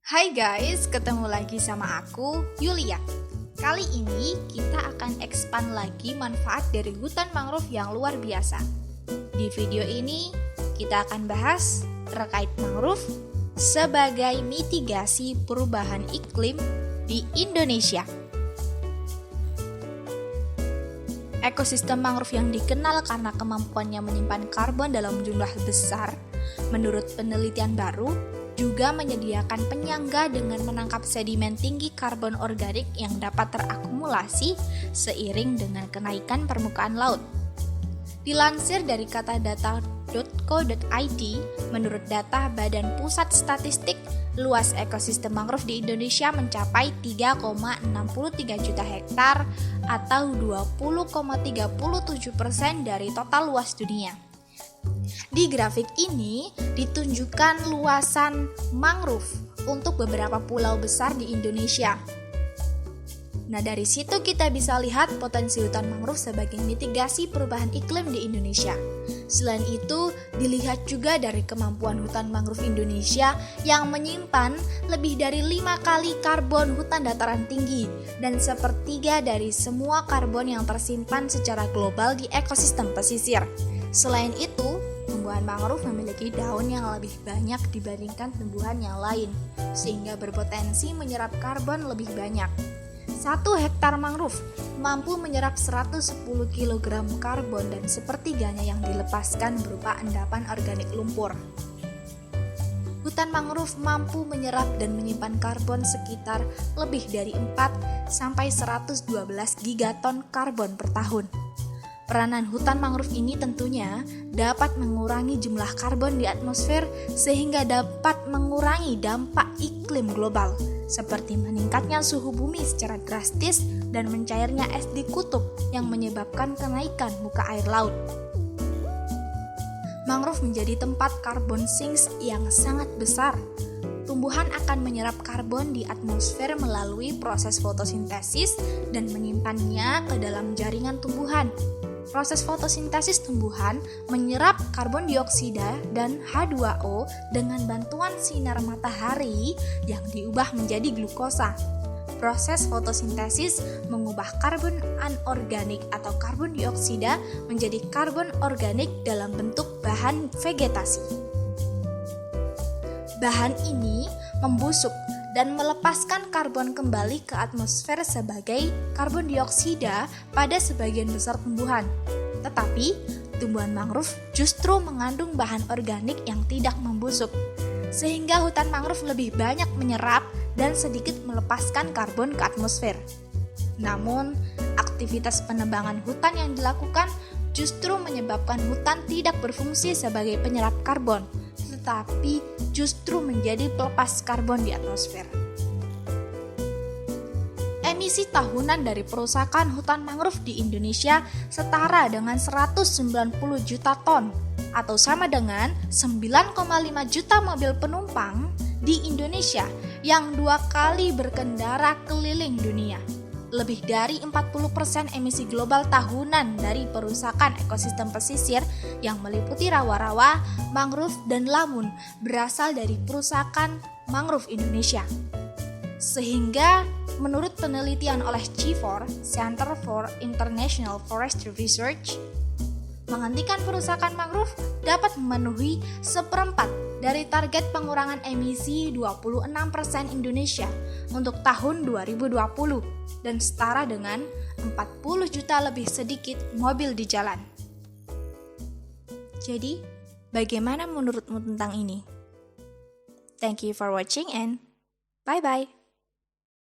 Hai guys, ketemu lagi sama aku, Yulia. Kali ini kita akan expand lagi manfaat dari hutan mangrove yang luar biasa. Di video ini, kita akan bahas terkait mangrove sebagai mitigasi perubahan iklim di Indonesia. Ekosistem mangrove yang dikenal karena kemampuannya menyimpan karbon dalam jumlah besar, menurut penelitian baru, juga menyediakan penyangga dengan menangkap sedimen tinggi karbon organik yang dapat terakumulasi seiring dengan kenaikan permukaan laut. Dilansir dari katadata.co.id, menurut data Badan Pusat Statistik, luas ekosistem mangrove di Indonesia mencapai 3,63 juta hektar atau 20,37% dari total luas dunia. Di grafik ini ditunjukkan luasan mangrove untuk beberapa pulau besar di Indonesia. Nah, dari situ kita bisa lihat potensi hutan mangrove sebagai mitigasi perubahan iklim di Indonesia. Selain itu, dilihat juga dari kemampuan hutan mangrove Indonesia yang menyimpan lebih dari 5 kali karbon hutan dataran tinggi dan sepertiga dari semua karbon yang tersimpan secara global di ekosistem pesisir. Selain itu, tumbuhan mangrove memiliki daun yang lebih banyak dibandingkan tumbuhan yang lain, sehingga berpotensi menyerap karbon lebih banyak. 1 hektar mangrove mampu menyerap 110 kg karbon dan sepertiganya yang dilepaskan berupa endapan organik lumpur. Hutan mangrove mampu menyerap dan menyimpan karbon sekitar lebih dari 4-112 gigaton karbon per tahun. Peranan hutan mangrove ini tentunya dapat mengurangi jumlah karbon di atmosfer sehingga dapat mengurangi dampak iklim global, seperti meningkatnya suhu bumi secara drastis dan mencairnya es di kutub yang menyebabkan kenaikan muka air laut. Mangrove menjadi tempat carbon sinks yang sangat besar. Tumbuhan akan menyerap karbon di atmosfer melalui proses fotosintesis dan menyimpannya ke dalam jaringan tumbuhan. Proses fotosintesis tumbuhan menyerap karbon dioksida dan H2O dengan bantuan sinar matahari yang diubah menjadi glukosa. Proses fotosintesis mengubah karbon anorganik atau karbon dioksida menjadi karbon organik dalam bentuk bahan vegetasi. Bahan ini membusuk dan melepaskan karbon kembali ke atmosfer sebagai karbon dioksida pada sebagian besar tumbuhan. Tetapi, tumbuhan mangrove justru mengandung bahan organik yang tidak membusuk, sehingga hutan mangrove lebih banyak menyerap dan sedikit melepaskan karbon ke atmosfer. Namun, aktivitas penebangan hutan yang dilakukan justru menyebabkan hutan tidak berfungsi sebagai penyerap karbon, tetapi justru menjadi pelepas karbon di atmosfer. Emisi tahunan dari perusakan hutan mangrove di Indonesia setara dengan 190 juta ton atau sama dengan 9,5 juta mobil penumpang di Indonesia yang 2 kali berkendara keliling dunia. Lebih dari 40% emisi global tahunan dari perusakan ekosistem pesisir yang meliputi rawa-rawa, mangrove, dan lamun berasal dari perusakan mangrove Indonesia. Sehingga menurut penelitian oleh CIFOR, Center for International Forestry Research, menghentikan perusakan mangrove dapat memenuhi 1/4 dari target pengurangan emisi 26% Indonesia untuk tahun 2020 dan setara dengan 40 juta lebih sedikit mobil di jalan. Jadi, bagaimana menurutmu tentang ini? Thank you for watching and bye-bye.